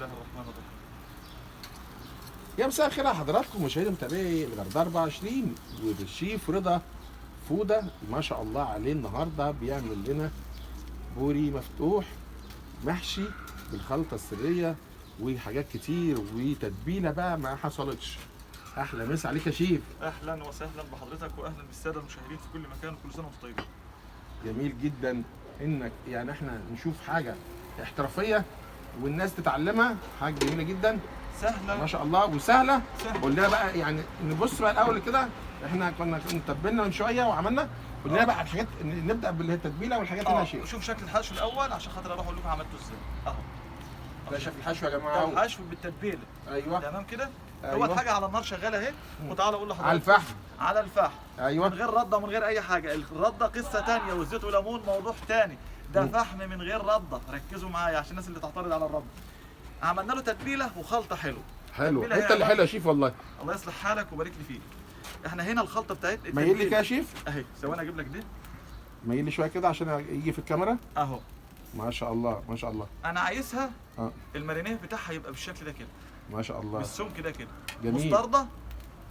الله الرحمن الرحيم. يا مساء الخير على حضراتكم مشاهدي متابعي الغردقه 24 والشيف رضا فوده ما شاء الله عليه النهارده بيعمل لنا بوري مفتوح محشي بالخلطه السريه وحاجات كتير وتتبيله بقى ما حصلتش. احلى مسا عليك يا شيف. اهلا وسهلا بحضرتك واهلا بالساده المشاهدين في كل مكان وكل سنه وانتم طيبين. جميل جدا انك يعني احنا نشوف حاجه احترافيه والناس تتعلمها، حاجه جميله جدا سهله ما شاء الله وسهله. سهله. قول لنا بقى يعني نبص بقى الاول كده، احنا كنا تبلنا من شويه وعملنا، قول لنا بقى الحاجات نبدا بالتتبيله والحاجات اللي شيء. شوف شكل الحشو الاول عشان خاطر اروح اقول لكم عملته ازاي. اهو ده شكل الحشو يا ده جماعه. الحشو بالتتبيله. ايوه تمام كده. أيوة. اول حاجه على النار شغاله اهي، وتعالى اقول لحضرتك على الفحم. على الفحم. ايوه من غير رده ومن غير اي حاجه، الرده قصه ثانيه والزيت والليمون موضوع ثاني، ده فحم من غير رده، ركزوا معايا عشان الناس اللي تعترض على الرده. عملنا له تتبيله وخلطه حلوه. حلو، تتبيلة انت اللي هي حلو يا شيف والله. الله يصلح حالك ويبارك لي فيك. احنا هنا الخلطه بتاعتنا ميل لي كده يا شيف، اهي، ثواني اجيب لك دي. ميل لي شويه كده عشان يجي في الكاميرا. اهو ما شاء الله ما شاء الله. انا عايزها اه المارينيه بتاعها يبقى بالشكل ده كده، ما شاء الله. بالسمك ده كده. جميل. مستردة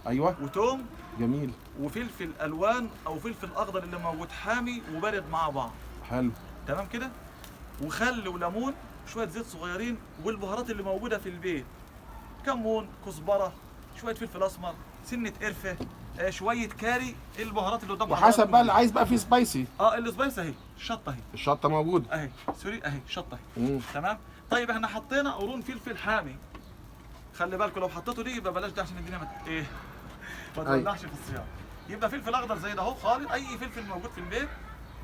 ايوه وتوم جميل. وفلفل الوان او فلفل اخضر اللي موجود حامي وبارد مع بعض. حلو تمام كده. وخل وليمون، شويه زيت صغيرين، والبهارات اللي موجوده في البيت، كمون، كزبره، شويه فلفل اسمر، سنه قرفه، شويه كاري، البهارات اللي قدام وحسب بقى اللي عايز بقى فيه سبايسي. السبايس اهي، الشطه اهي، الشطه موجود اهي سوري اهي شطه اهي. تمام. طيب احنا حطينا قرون فلفل حامي، خلي بالكم لو حطيتوا دي يبقى بلاش ده عشان الدنيا ما تولعش في الصيام. يبقى فلفل اخضر زي ده اهو خالص، اي فلفل موجود في البيت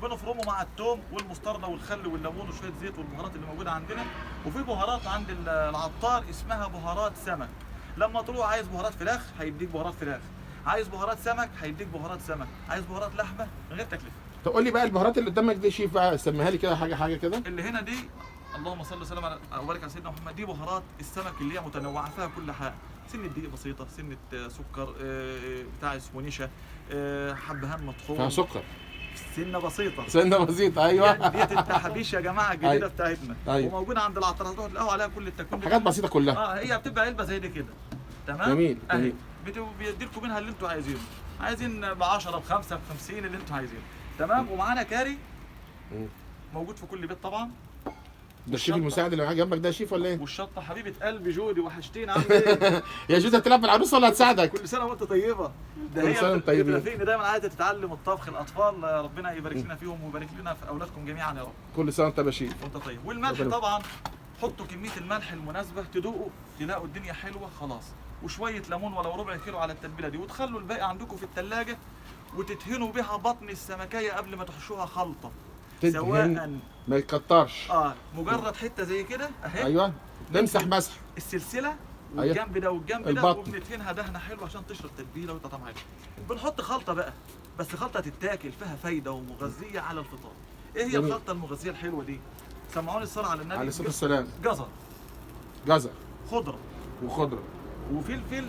بنفرمه مع الثوم والمستردة والخل والليمون وشويه زيت والبهارات اللي موجوده عندنا. وفي بهارات عند العطار اسمها بهارات سمك، لما تروح عايز بهارات فراخ هيديك بهارات فراخ، عايز بهارات سمك هيديك بهارات سمك، عايز بهارات لحمه من غير تكلفه. تقول لي بقى البهارات اللي قدامك دي شيف بقى سميها لي كده حاجه كده. اللي هنا دي اللهم صل وسلم على وبارك على سيدنا محمد، دي بهارات السمك اللي هي متنوعه فيها كل حاجه، سنه دقيق بسيطه، سنه سكر بتاع اسمه نشا، حبهان مطحون، فيها سكر، سنه بسيطه، سنه بسيطه. ايوه ديت التحابيش يا جماعه الجديده أيوة. بتاعتنا. أيوة. وموجوده عند العطار، هتروحوا تلاقوا عليها كل التكوين حاجات بسيطه كلها. هي بتبقى علبه زي دي كده. تمام. جميل جميل. بيديلكم منها اللي انتوا عايزينه، عايزين ب 10 ب 5 ب 50 اللي انتوا عايزينه. تمام. ومعانا كاري موجود في كل بيت طبعا. ده الشيف المساعد اللي معاك جنبك ده شيف ولا ايه؟ والشطه حبيبه قلبي جودي، وحشتينا، عامل ايه؟ يا جودي هتلعب بالعروسه ولا هتساعدك؟ كل سنه وانت طيبه. ده كل سنة وانتم طيبين. بترافقني دايما عايزه تتعلم الطبخ، الاطفال ربنا يبارك لنا فيهم ويبارك لنا في اولادكم جميعا يا رب. كل سنه وانت بشير. وانت طيب. والملح طبعا حطوا كميه الملح المناسبه، تدوقوا تلاقوا الدنيا حلوه خلاص. وشويه ليمون ولو ربع كيلو على التتبيله دي، وتخلوا الباقي عندكم في الثلاجه وتدهنوا بها بطن السمكيه قبل ما تحشوها خلطه. سواء ما يتكترش. مجرد حته زي كده اهي. ايوه نمسح مسح السلسله والجنب ده والجنب ده، وبندهنها دهنه حلوه عشان تشرب تتبيله ويبقى طعمها حلو. بنحط خلطه بقى، بس خلطه تتاكل فيها فايده ومغذيه على الفطار. ايه هي الخلطه المغذيه الحلوه دي؟ سمعوني الصلاه على النبي. عليه الصلاه والسلام. جزر، خضره وفلفل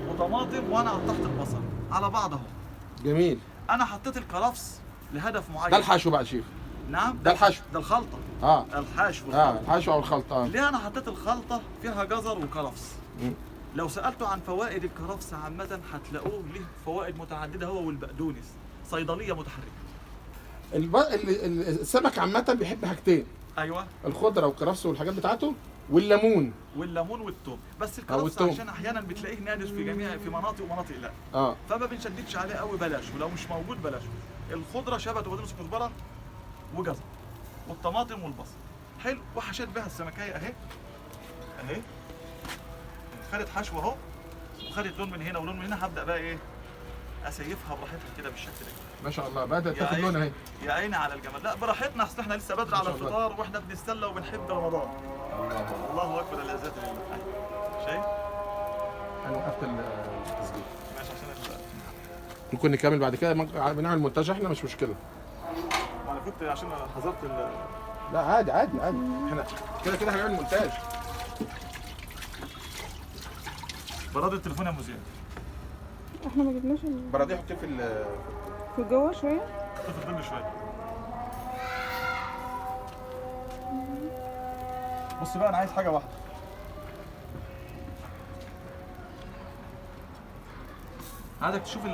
وطماطم، وانا قطعت البصل على بعض اهو. جميل. انا حطيت الكرفس لهدف معين. ده الحشو بقى شيف. نعم ده الحشو، ده الخلطه. الحشو والخلطة. الحشو او الخلطه. ليه انا حطيت الخلطه فيها جزر وكرفس؟ لو سالتوا عن فوائد الكرفس عامه هتلاقوه له فوائد متعدده، هو والبقدونس، صيدليه متحركه. السمك عامه بيحب حاجتين. ايوه. الخضره والكرفس والحاجات بتاعته والليمون والثوم. بس الكرفس عشان احيانا بتلاقيه نادر في مناطق ومناطق لا. فما بنشددش عليه قوي، بلاش، ولو مش موجود بلاش. الخضره شبت وبقدونس وكزبره وجزر والطماطم والبصل. حلو. وحشيت بها السمكيه اهي خدت حشوه اهو، وخدت لون من هنا ولون من هنا. هبدا بقى ايه؟ اسيفها براحتها كده بالشكل ده. ما شاء الله بدات تاخد لون اهي. يا عيني على الجمال. لا براحتنا، اصل احنا لسه بدري على الفطار واحنا بنتسلى وبنحب رمضان. الله اكبر، العزات لله. شايف؟ انا وقفت التسجيل ماشي عشان ممكن نكمل بعد كده، بنعمل مونتاج احنا مش مشكله. انا كنت عشان حذرت لا عادي احنا كده هنعمل مونتاج. براد التليفون يا مذيع. احنا ما جبناش براديه حطيه في جوه شويه، حطيه في الظل شويه. بص بقى، انا عايز حاجه واحده. عايزك تشوف